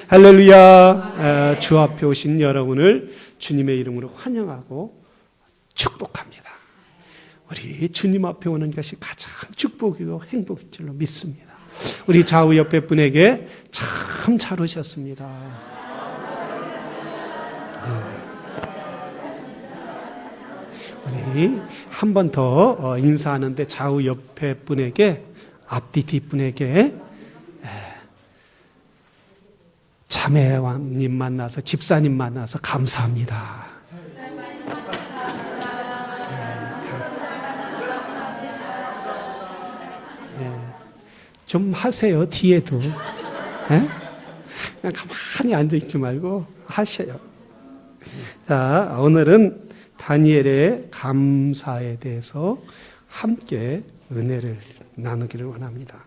할렐루야. 주 앞에 오신 여러분을 주님의 이름으로 환영하고 축복합니다. 우리 주님 앞에 오는 것이 가장 축복이고 행복인 줄로 믿습니다. 우리 좌우 옆에 분에게 참 잘 오셨습니다. 우리 한 번 더 인사하는데 좌우 옆에 분에게, 앞뒤 뒷분에게 자매님 만나서, 집사님 만나서 감사합니다. 좀 하세요, 뒤에도. 그냥 가만히 앉아있지 말고 하셔요. 자, 오늘은 다니엘의 감사에 대해서 함께 은혜를 나누기를 원합니다.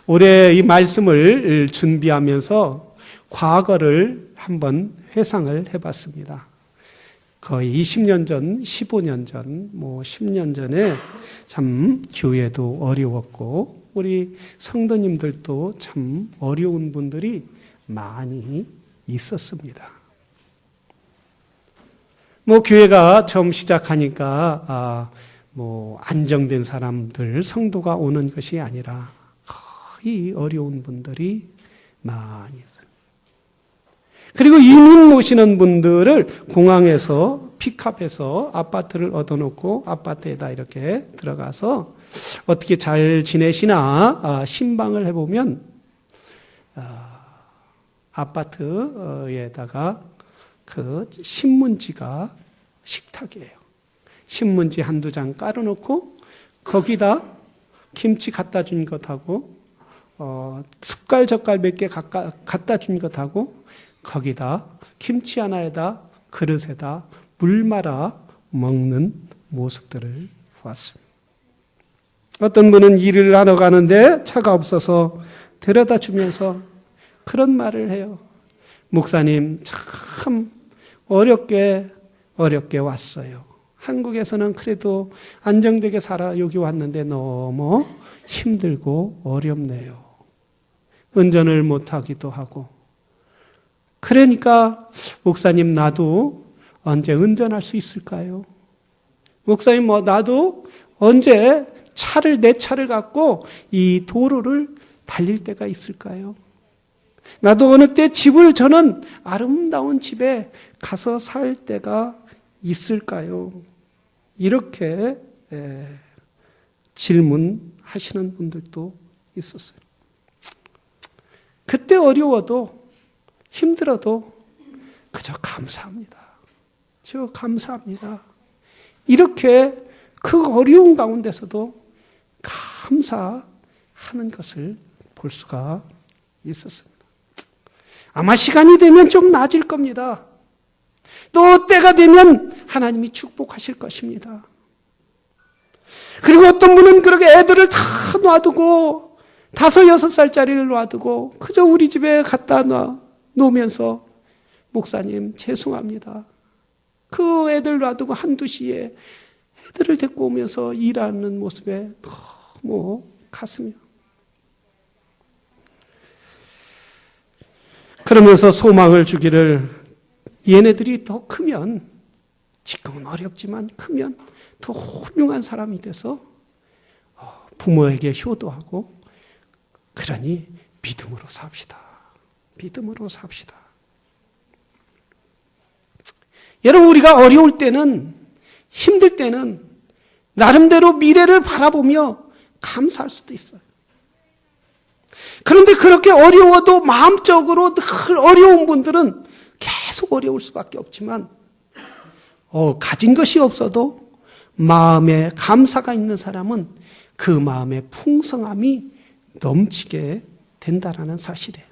올해 이 말씀을 준비하면서 과거를 한번 회상을 해봤습니다. 거의 20년 전, 15년 전, 10년 전에 참 교회도 어려웠고 우리 성도님들도 참 어려운 분들이 많이 있었습니다. 교회가 처음 시작하니까 안정된 사람들, 성도가 오는 것이 아니라 거의 어려운 분들이 많이 있어요. 그리고 이민 오시는 분들을 공항에서 픽업해서 아파트를 얻어놓고 아파트에다 이렇게 들어가서 어떻게 잘 지내시나 신방을 해보면 아파트에다가 그 신문지가 식탁이에요. 신문지 한두 장 깔아놓고 거기다 김치 갖다 준 것하고 숟갈 젓갈 몇 개 갖다 준 것하고 거기다 김치 하나에다 그릇에다 물 말아 먹는 모습들을 보았습니다. 어떤 분은 일을 하러 가는데 차가 없어서 데려다 주면서 그런 말을 해요. 목사님, 참 어렵게 왔어요. 한국에서는 그래도 안정되게 살아 여기 왔는데 너무 힘들고 어렵네요. 운전을 못하기도 하고. 그러니까 목사님, 나도 언제 운전할 수 있을까요? 목사님, 나도 언제 내 차를 갖고 이 도로를 달릴 때가 있을까요? 나도 어느 때 저는 아름다운 집에 가서 살 때가 있을까요? 이렇게 질문하시는 분들도 있었어요. 그때 어려워도 힘들어도 그저 감사합니다. 저 감사합니다. 이렇게 그 어려운 가운데서도 감사하는 것을 볼 수가 있었습니다. 아마 시간이 되면 좀 나아질 겁니다. 또 때가 되면 하나님이 축복하실 것입니다. 그리고 어떤 분은 그렇게 애들을 다 놔두고 5, 6살짜리를 놔두고 그저 우리 집에 갖다 놓으면서 목사님 죄송합니다. 그 애들 놔두고 1, 2시에 애들을 데리고 오면서 일하는 모습에 너무 가슴이 그러면서 소망을 주기를 얘네들이 더 크면 지금은 어렵지만 크면 더 훌륭한 사람이 돼서 부모에게 효도하고 그러니 믿음으로 삽시다. 믿음으로 삽시다. 여러분 우리가 어려울 때는 힘들 때는 나름대로 미래를 바라보며 감사할 수도 있어요. 그런데 그렇게 어려워도 마음적으로 늘 어려운 분들은 계속 어려울 수밖에 없지만 가진 것이 없어도 마음에 감사가 있는 사람은 그 마음에 풍성함이 넘치게 된다라는 사실이에요.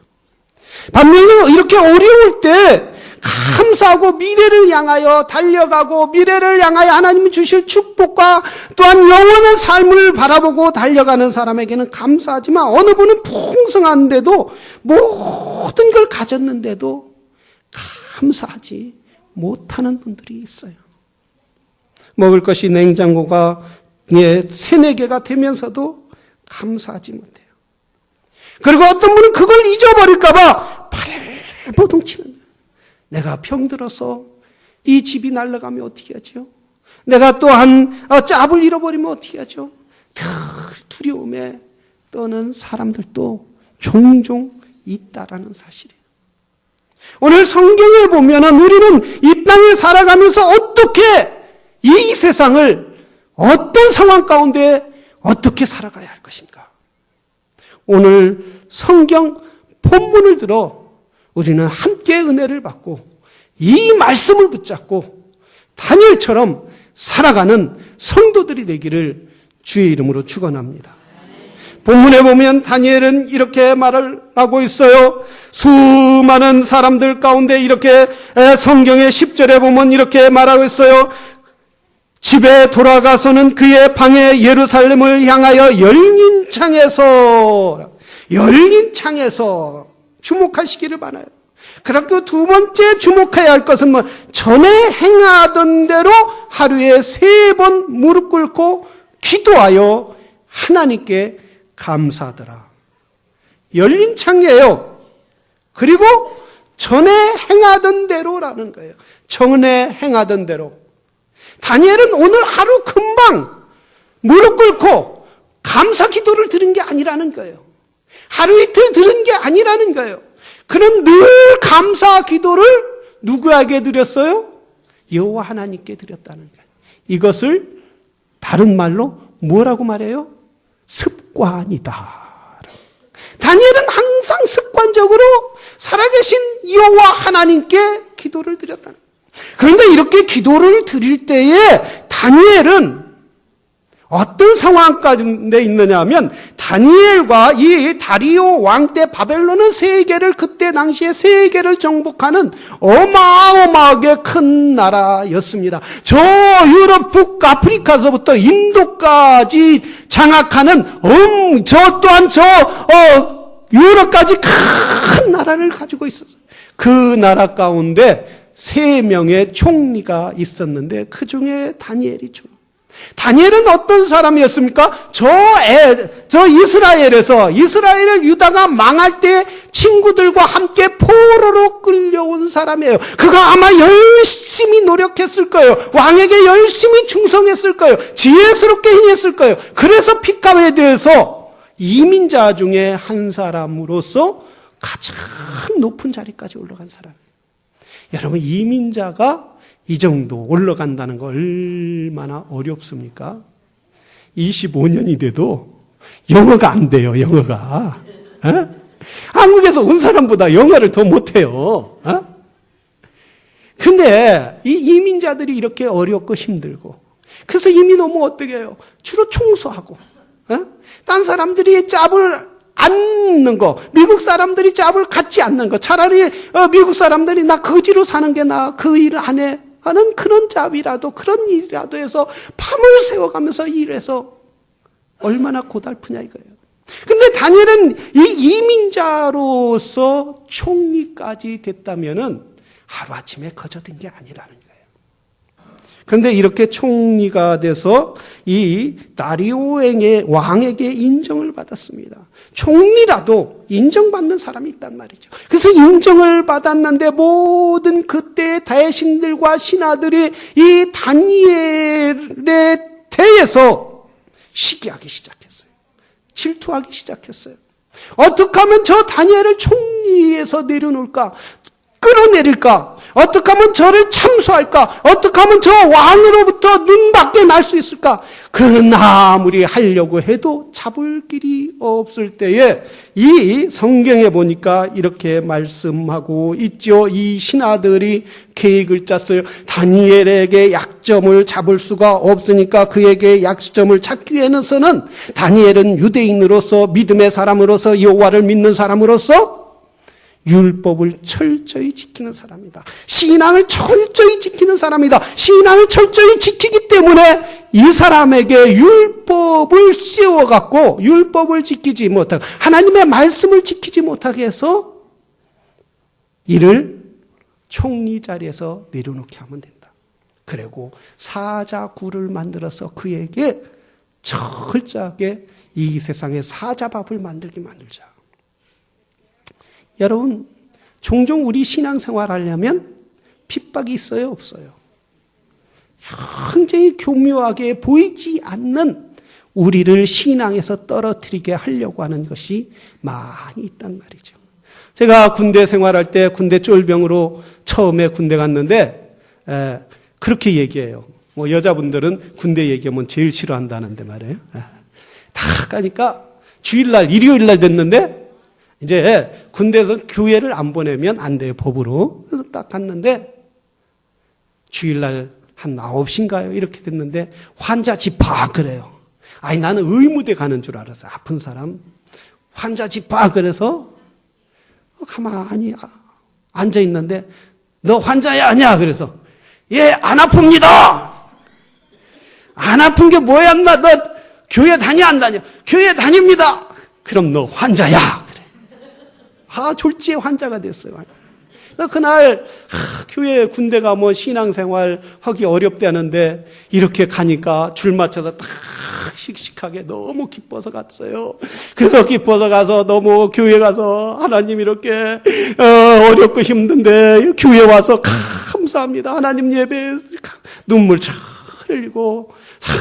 반면에 이렇게 어려울 때 감사하고 미래를 향하여 달려가고 미래를 향하여 하나님이 주실 축복과 또한 영원한 삶을 바라보고 달려가는 사람에게는 감사하지만 어느 분은 풍성한데도 모든 걸 가졌는데도 감사하지 못하는 분들이 있어요. 먹을 것이 냉장고가 3, 4개가 되면서도 감사하지 못해요. 그리고 어떤 분은 그걸 잊어버릴까 봐 발버둥치는 거예요. 내가 병들어서 이 집이 날아가면 어떻게 하죠? 내가 또한 짭을 잃어버리면 어떻게 하죠? 두려움에 떠는 사람들도 종종 있다라는 사실이에요. 오늘 성경에 보면은 우리는 이 땅에 살아가면서 어떻게 이 세상을 어떤 상황 가운데 어떻게 살아가야 할 것인가? 오늘 성경 본문을 들어 우리는 함께 은혜를 받고 이 말씀을 붙잡고 다니엘처럼 살아가는 성도들이 되기를 주의 이름으로 축원합니다. 본문에 보면 다니엘은 이렇게 말을 하고 있어요. 수많은 사람들 가운데 이렇게 성경의 10절에 보면 이렇게 말하고 있어요. 집에 돌아가서는 그의 방에 예루살렘을 향하여 열린 창에서 주목하시기를 바라요. 그리고 두 번째 주목해야 할 것은 전에 행하던 대로 하루에 3번 무릎 꿇고 기도하여 하나님께 감사하더라. 열린 창이에요. 그리고 전에 행하던 대로라는 거예요. 전에 행하던 대로. 다니엘은 오늘 하루 금방 무릎 꿇고 감사 기도를 드린 게 아니라는 거예요. 하루 이틀 드린 게 아니라는 거예요. 그는 늘 감사 기도를 누구에게 드렸어요? 여호와 하나님께 드렸다는 거예요. 이것을 다른 말로 뭐라고 말해요? 습관이다. 다니엘은 항상 습관적으로 살아계신 여호와 하나님께 기도를 드렸다는 거예요. 그런데 이렇게 기도를 드릴 때에 다니엘은 어떤 상황 가운데 있느냐 하면 다니엘과 이 다리오 왕 때 바벨론은 세계를 그때 당시에 세계를 정복하는 어마어마하게 큰 나라였습니다. 저 유럽 북아프리카서부터 인도까지 장악하는 저 또한 유럽까지 큰 나라를 가지고 있었어요. 그 나라 가운데 3명의 총리가 있었는데 그 중에 다니엘이 총. 다니엘은 어떤 사람이었습니까? 이스라엘을 유다가 망할 때 친구들과 함께 포로로 끌려온 사람이에요. 그가 아마 열심히 노력했을 거예요. 왕에게 열심히 충성했을 거예요. 지혜스럽게 행했을 거예요. 그래서 픽감에 대해서 이민자 중에 한 사람으로서 가장 높은 자리까지 올라간 사람이에요. 여러분, 이민자가 이 정도 올라간다는 거 얼마나 어렵습니까? 25년이 돼도 영어가 안 돼요, 영어가. 한국에서 온 사람보다 영어를 더 못해요. 근데 이 이민자들이 이렇게 어렵고 힘들고, 그래서 이민 오면 어떻게 해요? 주로 청소하고, 딴 사람들이 짭을 않는 거, 미국 사람들이 짭을 갖지 않는 거, 차라리 미국 사람들이 나 거지로 사는 게 나 그 일을 안 해 하는 그런 짭이라도 그런 일이라도 해서 밤을 새워가면서 일해서 얼마나 고달프냐 이거예요. 근데 다니엘은 이 이민자로서 총리까지 됐다면은 하루아침에 거저된 게 아니라는 거예요. 그런데 이렇게 총리가 돼서 이 다리오 왕에게 인정을 받았습니다. 총리라도 인정받는 사람이 있단 말이죠. 그래서 인정을 받았는데 모든 그때의 대신들과 신하들이 이 다니엘에 대해서 시기하기 시작했어요. 질투하기 시작했어요. 어떻게 하면 저 다니엘을 총리에서 내려놓을까? 끌어내릴까? 어떻게 하면 저를 참수할까? 어떻게 하면 저 왕으로부터 눈 밖에 날 수 있을까? 그러나 아무리 하려고 해도 잡을 길이 없을 때에 이 성경에 보니까 이렇게 말씀하고 있죠. 이 신하들이 계획을 짰어요. 다니엘에게 약점을 잡을 수가 없으니까 그에게 약점을 찾기 위해서는 다니엘은 유대인으로서 믿음의 사람으로서 여호와를 믿는 사람으로서 율법을 철저히 지키는 사람이다. 신앙을 철저히 지키는 사람이다. 신앙을 철저히 지키기 때문에 이 사람에게 율법을 씌워갖고 율법을 지키지 못하고 하나님의 말씀을 지키지 못하게 해서 이를 총리 자리에서 내려놓게 하면 된다. 그리고 사자굴을 만들어서 그에게 철저하게 이 세상에 사자밥을 만들자. 여러분, 종종 우리 신앙생활 하려면 핍박이 있어요, 없어요? 굉장히 교묘하게 보이지 않는 우리를 신앙에서 떨어뜨리게 하려고 하는 것이 많이 있단 말이죠. 제가 군대 생활할 때 군대 쫄병으로 처음에 군대 갔는데 그렇게 얘기해요. 뭐 여자분들은 군대 얘기하면 제일 싫어한다는데 말이에요. 다 가니까 주일날, 일요일날 됐는데 이제 군대에서 교회를 안 보내면 안 돼요, 법으로. 그래서 딱 갔는데 주일날 한 9시인가요? 이렇게 됐는데 환자 집합 그래요. 아니 나는 의무대 가는 줄 알았어요. 아픈 사람. 환자 집합 그래서 가만히 앉아있는데 너 환자야 아니야? 그래서 예, 안 아픕니다. 안 아픈 게 뭐야 인마. 너 교회 다녀 안 다녀? 교회 다닙니다. 그럼 너 환자야. 그래. 졸지에 환자가 됐어요. 그날 교회 군대 가면 신앙생활 하기 어렵다는데 이렇게 가니까 줄 맞춰서 딱 씩씩하게 너무 기뻐서 갔어요. 그래서 기뻐서 가서 너무 교회 가서 하나님 이렇게 어렵고 힘든데 교회 와서 감사합니다. 하나님 예배 눈물 잘 흘리고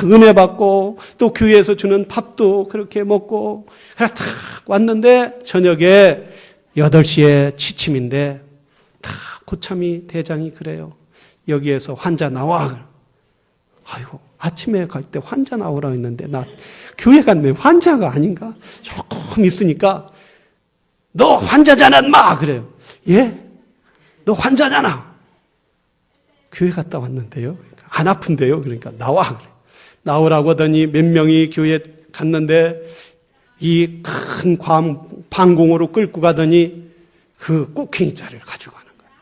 은혜 받고 또 교회에서 주는 밥도 그렇게 먹고 딱 왔는데 저녁에 8시에 취침인데 다 고참이 대장이 그래요. 여기에서 환자 나와. 아이고 아침에 갈 때 환자 나오라고 했는데 나 교회 갔네. 환자가 아닌가? 조금 있으니까 너 환자잖아 인마 그래요. 예? 너 환자잖아. 교회 갔다 왔는데요. 안 아픈데요. 그러니까 나와 그래. 나오라고 하더니 몇 명이 교회 갔는데 이 큰 방공으로 끌고 가더니 그 꼭행이 자리를 가지고 가는 거예요.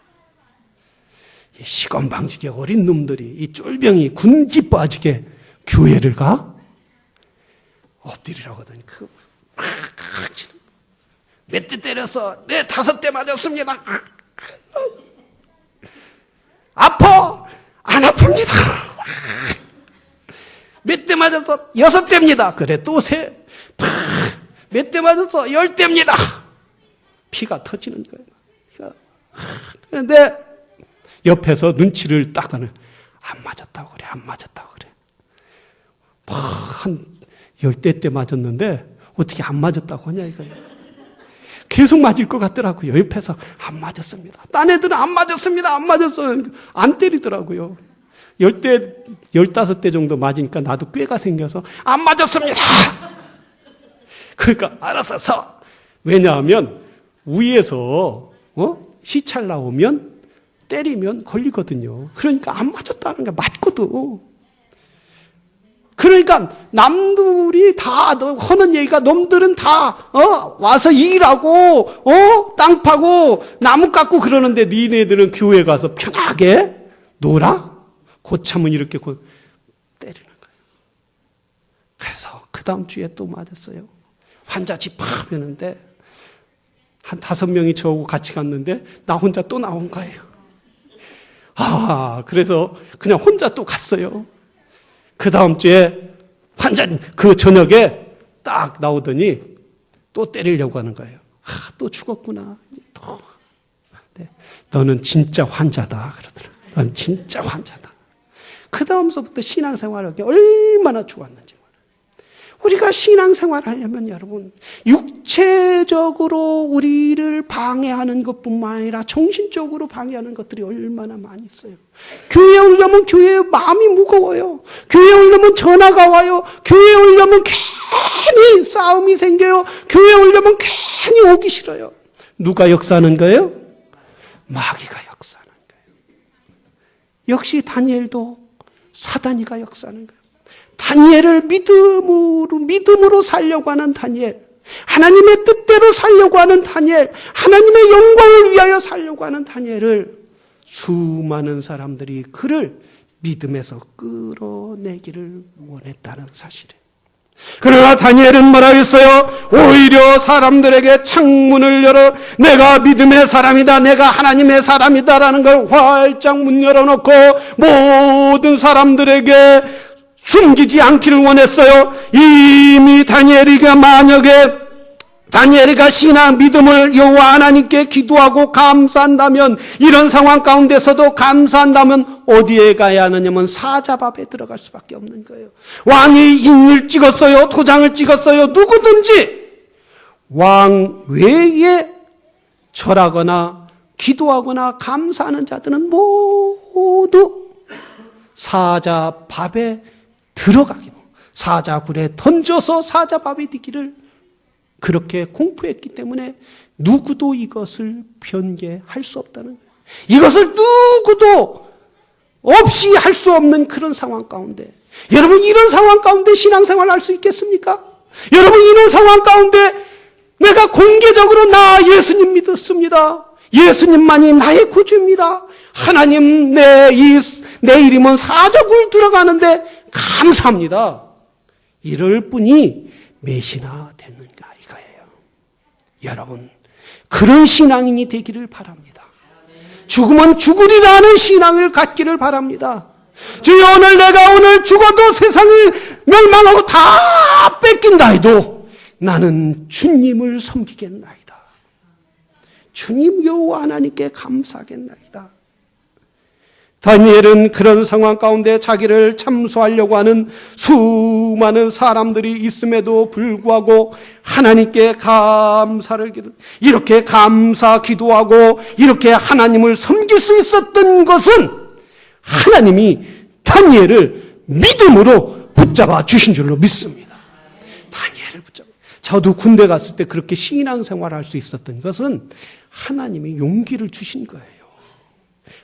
이 시건방지게 어린 놈들이 이 쫄병이 군기 빠지게 교회를 가? 엎드리라고 하더니 몇 대 때려서 네 5대 맞았습니다. 아파? 안 아픕니다. 몇 대 맞아서 6대입니다. 그래 또 몇 대 맞아서 10대입니다. 피가 터지는 거예요. 그런데 옆에서 눈치를 딱 하는 안 맞았다고 그래. 안 맞았다고 그래. 한 10대 때 맞았는데 어떻게 안 맞았다고 하냐 이거예요. 계속 맞을 것 같더라고요. 옆에서 안 맞았습니다. 딴 애들은 안 맞았습니다. 안 맞았어요. 안 때리더라고요. 10대, 15대 정도 맞으니까 나도 꾀가 생겨서 안 맞았습니다. 그러니까 알아서 서. 왜냐하면 위에서 시찰 나오면 때리면 걸리거든요. 그러니까 안 맞았다는 게 맞거든. 그러니까 남들이 다 하는 얘기가 놈들은 다 와서 일하고 땅 파고 나무 깎고 그러는데 니네들은 교회 가서 편하게 놀아? 고참은 이렇게 때리는 거예요. 그래서 그 다음 주에 또 맞았어요. 환자 집합했는데 한 5명이 저하고 같이 갔는데 나 혼자 또 나온 거예요. 그래서 그냥 혼자 또 갔어요. 그 다음 주에 환자 그 저녁에 딱 나오더니 또 때리려고 하는 거예요. 또 죽었구나. 또. 네. 너는 진짜 환자다 그러더라. 넌 진짜 환자다. 그 다음서부터 신앙생활을 하기 얼마나 좋았는지 몰라요. 우리가 신앙생활을 하려면 여러분 육체적으로 우리를 방해하는 것뿐만 아니라 정신적으로 방해하는 것들이 얼마나 많이 있어요. 교회에 오려면 교회에 마음이 무거워요. 교회에 오려면 전화가 와요. 교회에 오려면 괜히 싸움이 생겨요. 교회에 오려면 괜히 오기 싫어요. 누가 역사하는 거예요? 마귀가 역사하는 거예요. 역시 다니엘도 사단이가 역사하는 거예요. 다니엘을 믿음으로 살려고 하는 다니엘, 하나님의 뜻대로 살려고 하는 다니엘, 하나님의 영광을 위하여 살려고 하는 다니엘을 수많은 사람들이 그를 믿음에서 끌어내기를 원했다는 사실이에요. 그러나 다니엘은 뭐라겠어요? 오히려 사람들에게 창문을 열어 내가 믿음의 사람이다, 내가 하나님의 사람이다라는 걸 활짝 문 열어놓고 모든 사람들에게 숨기지 않기를 원했어요. 이미 다니엘이가 만약에 다니엘이가 신앙 믿음을 여호와 하나님께 기도하고 감사한다면, 이런 상황 가운데서도 감사한다면 어디에 가야 하느냐면 사자밥에 들어갈 수밖에 없는 거예요. 왕이 인을 찍었어요, 도장을 찍었어요. 누구든지 왕 외에 절하거나 기도하거나 감사하는 자들은 모두 사자밥에 들어가기로, 사자굴에 던져서 사자밥이 되기를 그렇게 공포했기 때문에 누구도 이것을 변개할 수 없다는 거예요. 이것을 누구도 없이 할 수 없는 그런 상황 가운데, 여러분 이런 상황 가운데 신앙생활 할 수 있겠습니까? 여러분 이런 상황 가운데 내가 공개적으로 나 예수님 믿었습니다, 예수님만이 나의 구주입니다, 하나님 내 이름은 사자굴 들어가는데 감사합니다, 이럴 뿐이 몇이나 됐는가 이거예요. 여러분 그런 신앙인이 되기를 바랍니다. 죽으면 죽으리라는 신앙을 갖기를 바랍니다. 주여, 오늘 내가 오늘 죽어도 세상이 멸망하고 다 뺏긴다 해도 나는 주님을 섬기겠나이다, 주님 여호와 하나님께 감사하겠나이다. 다니엘은 그런 상황 가운데 자기를 참소하려고 하는 수많은 사람들이 있음에도 불구하고 하나님께 감사를 이렇게 감사 기도하고 이렇게 하나님을 섬길 수 있었던 것은 하나님이 다니엘을 믿음으로 붙잡아 주신 줄로 믿습니다. 다니엘을 붙잡아. 저도 군대 갔을 때 그렇게 신앙생활을 할 수 있었던 것은 하나님이 용기를 주신 거예요.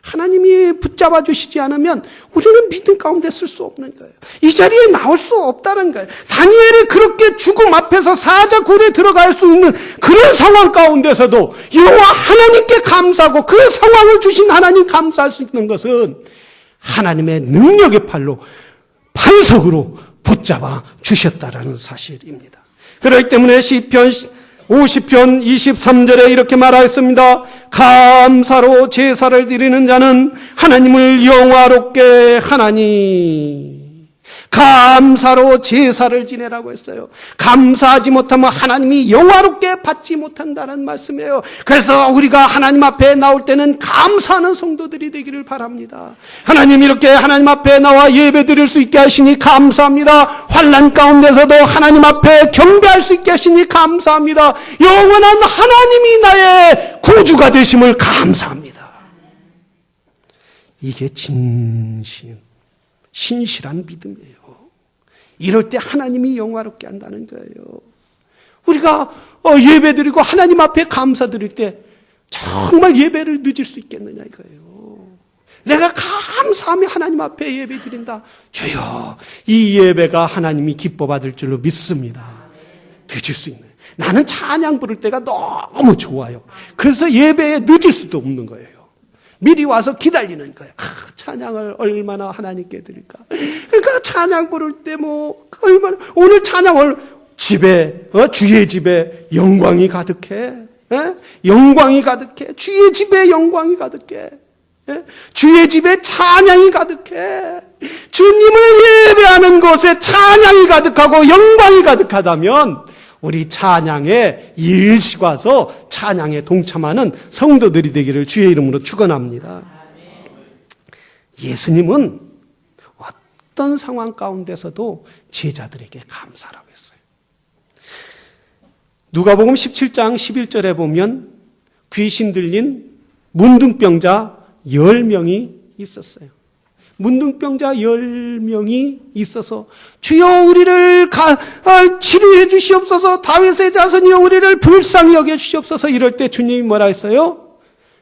하나님이 붙잡아 주시지 않으면 우리는 믿음 가운데 쓸 수 없는 거예요. 이 자리에 나올 수 없다는 거예요. 다니엘이 그렇게 죽음 앞에서 사자굴에 들어갈 수 있는 그런 상황 가운데서도 여호와 하나님께 감사하고 그 상황을 주신 하나님 감사할 수 있는 것은 하나님의 능력의 팔로 반석으로 붙잡아 주셨다라는 사실입니다. 그렇기 때문에 시편 50편 23절에 이렇게 말하였습니다. 감사로 제사를 드리는 자는 하나님을 영화롭게 하나니. 감사로 제사를 지내라고 했어요. 감사하지 못하면 하나님이 영화롭게 받지 못한다는 말씀이에요. 그래서 우리가 하나님 앞에 나올 때는 감사하는 성도들이 되기를 바랍니다. 하나님 이렇게 하나님 앞에 나와 예배 드릴 수 있게 하시니 감사합니다. 환난 가운데서도 하나님 앞에 경배할 수 있게 하시니 감사합니다. 영원한 하나님이 나의 구주가 되심을 감사합니다. 이게 신실한 믿음이에요. 이럴 때 하나님이 영화롭게 한다는 거예요. 우리가 예배드리고 하나님 앞에 감사드릴 때 정말 예배를 늦을 수 있겠느냐 이거예요. 내가 감사하며 하나님 앞에 예배드린다. 주여, 이 예배가 하나님이 기뻐 받을 줄로 믿습니다. 늦을 수 있는. 나는 찬양 부를 때가 너무 좋아요. 그래서 예배에 늦을 수도 없는 거예요. 미리 와서 기다리는 거예요. 찬양을 얼마나 하나님께 드릴까. 그러니까 찬양 부를 때 얼마나, 오늘 찬양을 집에, 주의 집에 영광이 가득해. 영광이 가득해. 주의 집에 영광이 가득해. 주의 집에 찬양이 가득해. 주님을 예배하는 곳에 찬양이 가득하고 영광이 가득하다면 우리 찬양에 일찍 와서 찬양에 동참하는 성도들이 되기를 주의 이름으로 축원합니다. 예수님은 어떤 상황 가운데서도 제자들에게 감사라고 했어요. 누가복음 17장 11절에 보면 귀신 들린 문둥병자 10명이 있었어요. 문둥병자 10명이 있어서 주여 우리를 치료해 주시옵소서, 다윗의 자손이여 우리를 불쌍히 여겨 주시옵소서. 이럴 때 주님이 뭐라 했어요?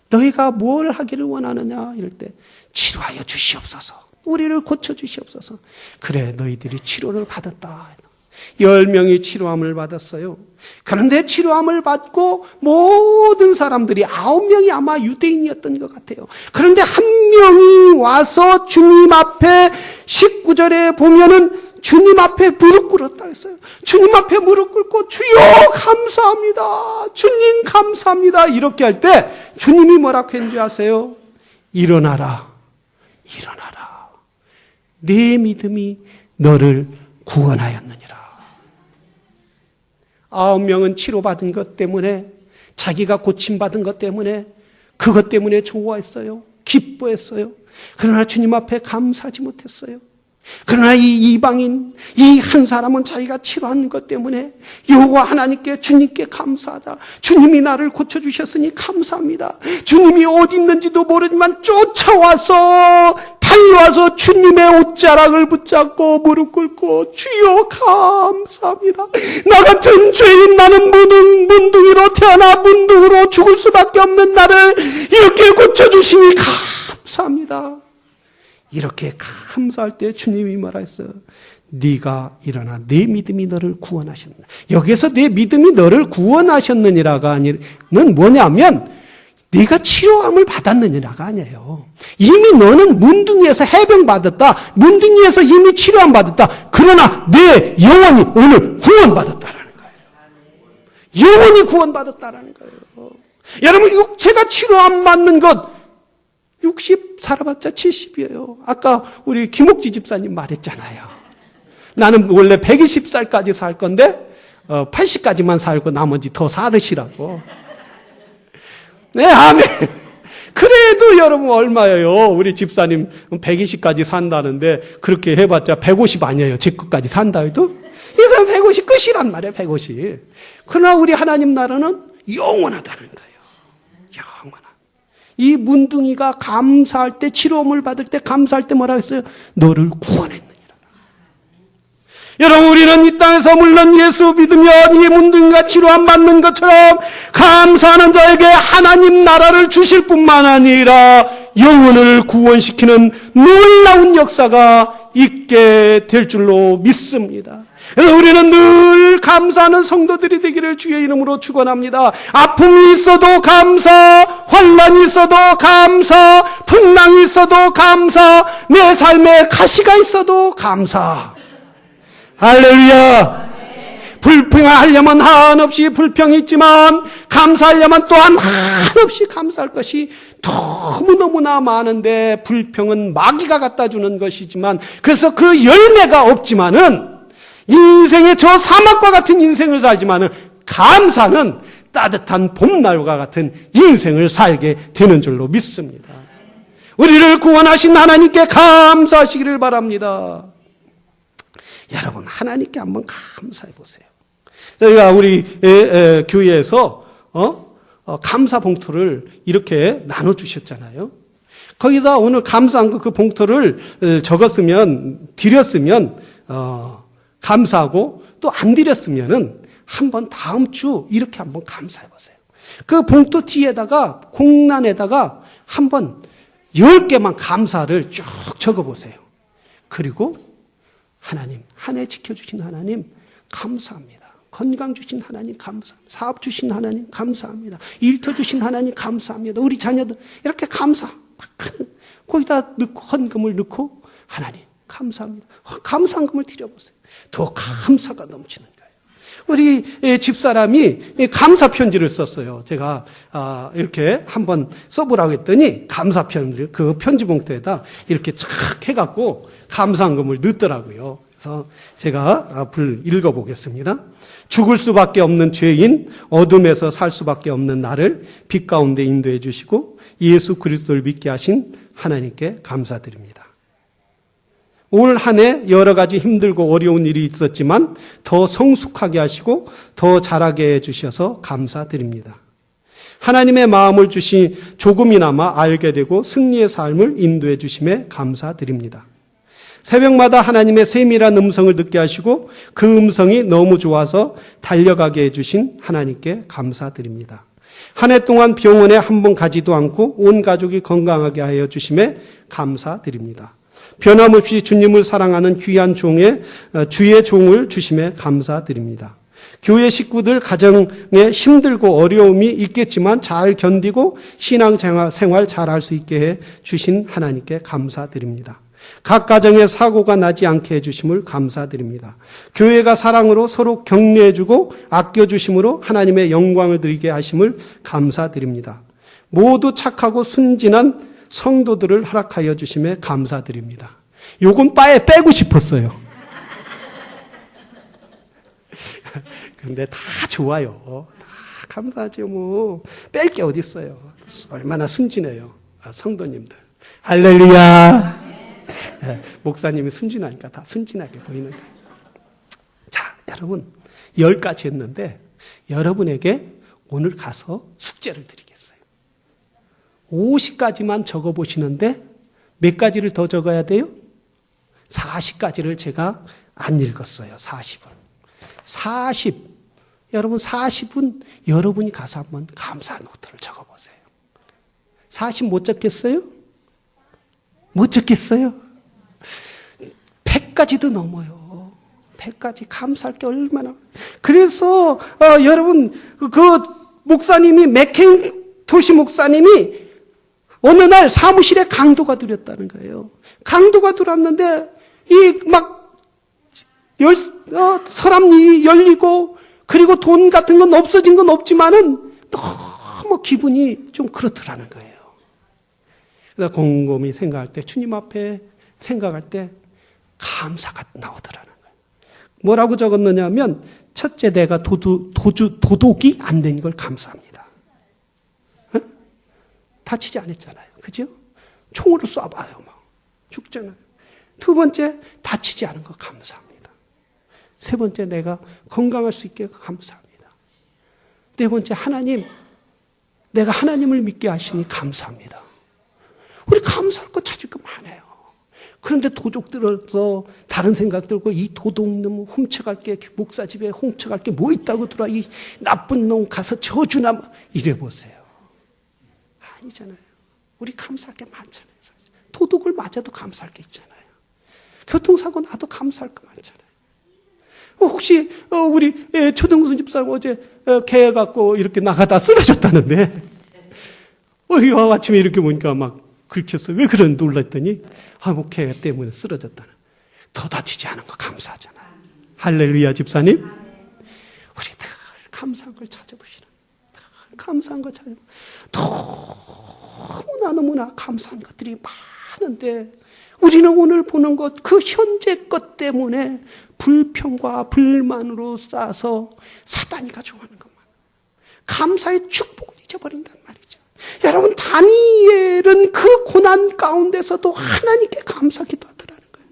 너희가 뭘 하기를 원하느냐? 이럴 때 치료하여 주시옵소서, 우리를 고쳐 주시옵소서. 그래, 너희들이 치료를 받았다. 10명이 치료함을 받았어요. 그런데 치료함을 받고 모든 사람들이 9명이 아마 유대인이었던 것 같아요. 그런데 한 명이 와서 주님 앞에 19절에 보면은 주님 앞에 무릎 꿇었다 했어요. 주님 앞에 무릎 꿇고 주여 감사합니다, 주님 감사합니다, 이렇게 할 때 주님이 뭐라고 했는지 아세요? 일어나라, 일어나라, 네 믿음이 너를 구원하였느니라. 9명은 치료받은 것 때문에, 자기가 고침받은 것 때문에, 그것 때문에 좋아했어요. 기뻐했어요. 그러나 주님 앞에 감사하지 못했어요. 그러나 이 이방인, 이 한 사람은 자기가 치료한 것 때문에 여호와 하나님께, 주님께 감사하다. 주님이 나를 고쳐주셨으니 감사합니다. 주님이 어디 있는지도 모르지만 쫓아와서, 달려와서 주님의 옷자락을 붙잡고 무릎 꿇고, 주여 감사합니다. 나 같은 죄인, 나는 문둥이로 태어나 문둥으로 죽을 수밖에 없는 나를 이렇게 고쳐주시니 감사합니다. 이렇게 감사할 때 주님이 말했어요. 네가 일어나 내 믿음이 너를 구원하셨느냐. 여기서 내 믿음이 너를 구원하셨느니라가 아니는 뭐냐면 네가 치료함을 받았느니라가 아니에요. 이미 너는 문둥이에서 해병받았다. 문둥이에서 이미 치료함 받았다. 그러나 내 영혼이 오늘 구원받았다라는 거예요. 영혼이 구원받았다라는 거예요. 여러분, 육체가 치료함 받는 것, 60 살아봤자 70이에요. 아까 우리 김옥지 집사님 말했잖아요. 나는 원래 120살까지 살 건데 80까지만 살고 나머지 더 살으시라고. 네, 아멘. 그래도 여러분 얼마예요? 우리 집사님 120까지 산다는데 그렇게 해봤자 150 아니에요. 제 끝까지 산다 해도. 이 사람 150 끝이란 말이에요. 150. 그러나 우리 하나님 나라는 영원하다는 거예요. 영원한. 이 문둥이가 감사할 때, 치료음을 받을 때, 감사할 때 뭐라고 했어요? 너를 구원했느니라. 여러분, 우리는 이 땅에서 물론 예수 믿으면 이 문둥이가 치료함 받는 것처럼 감사하는 자에게 하나님 나라를 주실 뿐만 아니라 영혼을 구원시키는 놀라운 역사가 있게 될 줄로 믿습니다. 그래서 우리는 늘 감사하는 성도들이 되기를 주의 이름으로 축원합니다. 아픔이 있어도 감사, 환난이 있어도 감사, 풍랑이 있어도 감사, 내 삶에 가시가 있어도 감사. 할렐루야. 불평하려면 한없이 불평이 있지만 감사하려면 또한 한없이 감사할 것이 너무너무나 많은데, 불평은 마귀가 갖다 주는 것이지만, 그래서 그 열매가 없지만은 인생의 저 사막과 같은 인생을 살지만은 감사는 따뜻한 봄날과 같은 인생을 살게 되는 줄로 믿습니다. 우리를 구원하신 하나님께 감사하시기를 바랍니다. 여러분, 하나님께 한번 감사해 보세요. 저희가 우리 교회에서 감사 봉투를 이렇게 나눠주셨잖아요. 거기다 오늘 감사한 그 봉투를 적었으면, 드렸으면 감사하고, 또 안 드렸으면은 한번 다음 주 이렇게 한번 감사해 보세요. 그 봉투 뒤에다가, 공란에다가 한번 10개만 감사를 쭉 적어 보세요. 그리고 하나님, 한 해 지켜주신 하나님 감사합니다. 건강 주신 하나님 감사합니다. 사업 주신 하나님 감사합니다. 일터 주신 하나님 감사합니다. 우리 자녀들 이렇게 감사 막 하는, 거기다 넣고, 헌금을 넣고, 하나님 감사합니다. 감사한 금을 드려보세요. 더 감사가 넘치는 거예요. 우리 집사람이 감사 편지를 썼어요. 제가 이렇게 한번 써보라고 했더니 감사 편지를 그 편지 봉투에다 이렇게 착 해갖고 감사한 금을 넣더라고요. 그래서 제가 읽어보겠습니다. 죽을 수밖에 없는 죄인, 어둠에서 살 수밖에 없는 나를 빛 가운데 인도해 주시고 예수 그리스도를 믿게 하신 하나님께 감사드립니다. 올 한 해 여러 가지 힘들고 어려운 일이 있었지만 더 성숙하게 하시고 더 자라게 해주셔서 감사드립니다. 하나님의 마음을 주신 조금이나마 알게 되고 승리의 삶을 인도해 주심에 감사드립니다. 새벽마다 하나님의 세밀한 음성을 듣게 하시고 그 음성이 너무 좋아서 달려가게 해주신 하나님께 감사드립니다. 한 해 동안 병원에 한 번 가지도 않고 온 가족이 건강하게 하여 주심에 감사드립니다. 변함없이 주님을 사랑하는 귀한 주의 종을 주심에 감사드립니다. 교회 식구들 가정에 힘들고 어려움이 있겠지만 잘 견디고 신앙생활 잘할 수 있게 해 주신 하나님께 감사드립니다. 각 가정에 사고가 나지 않게 해주심을 감사드립니다. 교회가 사랑으로 서로 격려해주고 아껴주심으로 하나님의 영광을 드리게 하심을 감사드립니다. 모두 착하고 순진한 성도들을 허락하여 주심에 감사드립니다. 요건 빠에 빼고 싶었어요. 그런데 다 좋아요. 다 감사하죠. 뭐 뺄 게 어디 있어요. 얼마나 순진해요. 성도님들. 할렐루야. 목사님이 순진하니까 다 순진하게 보이는 거예요. 자, 여러분 10가지 했는데 여러분에게 오늘 가서 숙제를 드리겠어요. 50가지만 적어보시는데 몇 가지를 더 적어야 돼요? 40가지를 제가 안 읽었어요. 40은. 여러분 40은 여러분이 가서 한번 감사 노트를 적어보세요. 40 못 적겠어요? 못 적겠어요? 100가지도 넘어요. 100가지 감사할 게 얼마나. 그래서 여러분 그 목사님이 맥케인토시 목사님이 어느 날 사무실에 강도가 들었다는 거예요. 강도가 들어왔는데 서랍이 열리고 그리고 돈 같은 건 없어진 건 없지만은 너무 기분이 좀 그렇더라는 거예요. 그래서 곰곰이 생각할 때 주님 앞에 생각할 때 감사가 나오더라는 거예요. 뭐라고 적었느냐면 첫째 내가 도둑이 안 된 걸 감사합니다. 어? 다치지 않았잖아요. 그죠? 총으로 쏴봐요. 막 죽잖아요. 두 번째 다치지 않은 거 감사합니다. 세 번째 내가 건강할 수 있게 감사합니다. 네 번째 하나님 내가 하나님을 믿게 하시니 감사합니다. 우리 감사할 거 찾을 거 많아요. 그런데 도둑 들어서 다른 생각 들고 이 도둑놈 훔쳐갈 게 목사 집에 훔쳐갈 게 뭐 있다고 들어 이 나쁜 놈 가서 저주나 이래 보세요. 아니잖아요. 우리 감사할 게 많잖아요. 도둑을 맞아도 감사할 게 있잖아요. 교통사고 나도 감사할 거 많잖아요. 혹시 우리 초등순 집사님 어제 개 갖고 이렇게 나가다 쓰러졌다는데 아침에 이렇게 보니까 막 긁혔어요. 왜 그런 놀랐더니 뭐 개 때문에 쓰러졌다는. 더 다치지 않은 거 감사하잖아요. 할렐루야 집사님. 우리 늘 감사한 걸 찾아보시라. 감사한 걸 찾아보시라. 너무나 감사한 것들이 많은데 우리는 오늘 보는 것, 그 현재 것 때문에 불평과 불만으로 쌓아서 사단이 가져가는 것만. 감사의 축복을 잊어버린단 말이죠. 여러분 다니엘은 그 고난 가운데서도 하나님께 감사 기도하더라는 거예요.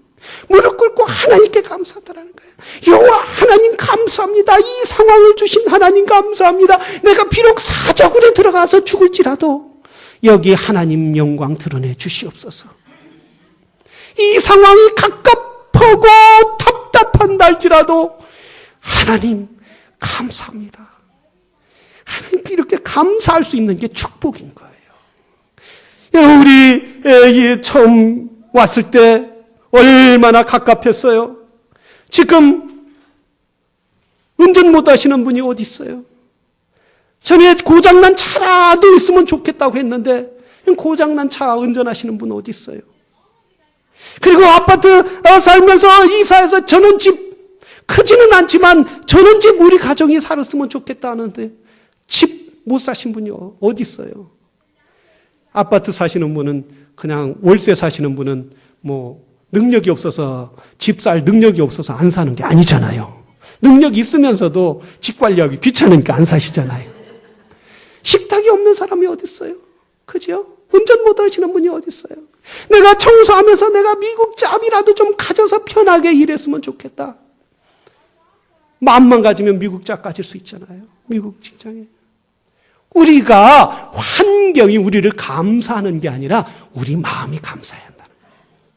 무릎 꿇고 하나님께 감사하더라는 거예요. 여호와 하나님 감사합니다. 이 상황을 주신 하나님 감사합니다. 내가 비록 사자굴에 들어가서 죽을지라도 여기 하나님 영광 드러내 주시옵소서. 이 상황이 갑갑하고 답답한다 할지라도 하나님 감사합니다. 하나님께 이렇게 감사할 수 있는 게 축복인 거예요. 여러분 우리 처음 왔을 때 얼마나 갑갑했어요. 지금 운전 못 하시는 분이 어디 있어요? 전에 고장난 차라도 있으면 좋겠다고 했는데 고장난 차 운전하시는 분 어디 있어요? 그리고 아파트 살면서 이사해서 전원집 크지는 않지만 전원집 우리 가정이 살았으면 좋겠다 하는데 집 못 사신 분이 어디 있어요? 아파트 사시는 분은 그냥 월세 사시는 분은 뭐 능력이 없어서 집 살 능력이 없어서 안 사는 게 아니잖아요. 능력이 있으면서도 집 관리하기 귀찮으니까 안 사시잖아요. 식탁이 없는 사람이 어디 있어요? 그죠? 운전 못 하시는 분이 어디 있어요? 내가 청소하면서 내가 미국 짭이라도 좀 가져서 편하게 일했으면 좋겠다. 마음만 가지면 미국 짭 가질 수 있잖아요. 미국 직장에. 우리가 환경이 우리를 감사하는 게 아니라 우리 마음이 감사해야 한다는 거예요.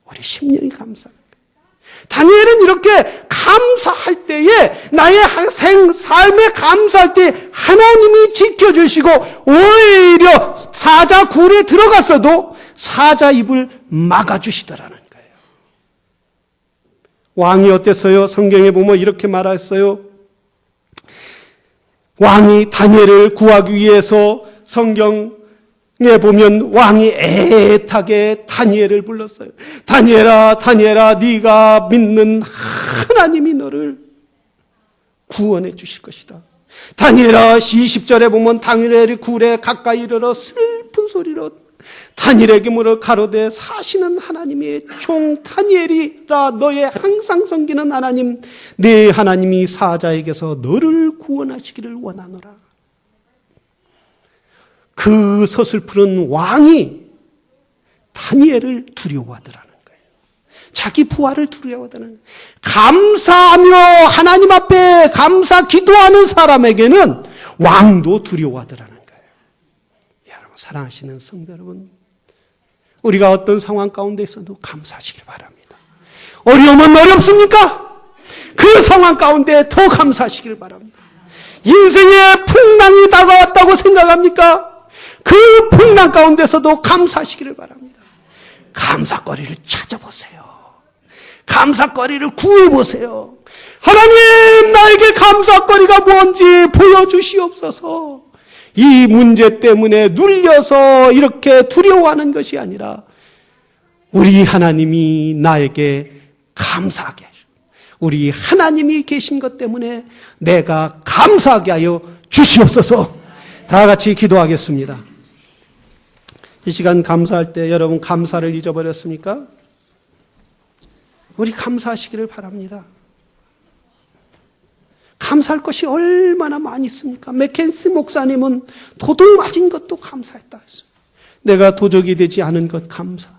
우리 심령이 감사하는 거예요. 다니엘은 이렇게 감사할 때에 나의 삶에 감사할 때 하나님이 지켜주시고 오히려 사자 굴에 들어갔어도 사자 입을 막아주시더라는 거예요. 왕이 어땠어요? 성경에 보면 이렇게 말했어요. 왕이 다니엘을 구하기 위해서 성경에 보면 왕이 애타게 다니엘을 불렀어요. 다니엘아, 다니엘아, 네가 믿는 하나님이 너를 구원해 주실 것이다. 다니엘아, 20절에 보면 다니엘이 굴에 가까이 이르러 슬 높은 소리로 다니엘에게 물어 가로되 사시는 하나님의 종 다니엘이라 너의 항상 섬기는 하나님 내 하나님이 사자에게서 너를 구원하시기를 원하노라. 그 서슬프른 왕이 다니엘을 두려워하더라는 거예요. 자기 부하를 두려워하더라는 거예요. 감사하며 하나님 앞에 감사 기도하는 사람에게는 왕도 두려워하더라는 거예요. 여러분 사랑하시는 성도 여러분, 우리가 어떤 상황 가운데 있어도 감사하시길 바랍니다. 어려움은 어렵습니까? 그 상황 가운데 더 감사하시길 바랍니다. 인생의 풍랑이 다가왔다고 생각합니까? 그 풍랑 가운데서도 감사하시기를 바랍니다. 감사거리를 찾아보세요. 감사거리를 구해보세요. 하나님 나에게 감사거리가 뭔지 보여주시옵소서. 이 문제 때문에 눌려서 이렇게 두려워하는 것이 아니라 우리 하나님이 나에게 감사하게 하시고 우리 하나님이 계신 것 때문에 내가 감사하게 하여 주시옵소서. 다 같이 기도하겠습니다. 이 시간 감사할 때 여러분 감사를 잊어버렸습니까? 우리 감사하시기를 바랍니다. 감사할 것이 얼마나 많이 있습니까? 맥켄시 목사님은 도둑 맞은 것도 감사했다 했어요. 내가 도적이 되지 않은 것 감사.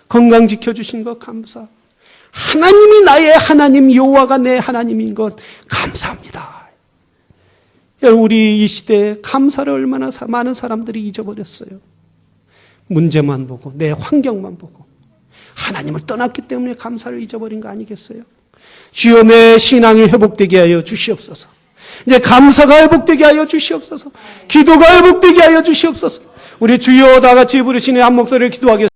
건강 지켜주신 것 감사. 하나님이 나의 하나님 여호와가 내 하나님인 것 감사합니다. 여러분 우리 이 시대에 감사를 얼마나 많은 사람들이 잊어버렸어요. 문제만 보고 내 환경만 보고 하나님을 떠났기 때문에 감사를 잊어버린 거 아니겠어요? 주여 내 신앙이 회복되게 하여 주시옵소서. 이제 감사가 회복되게 하여 주시옵소서. 기도가 회복되게 하여 주시옵소서. 우리 주여 다 같이 부르시는 한 목소리를 기도하겠습니다.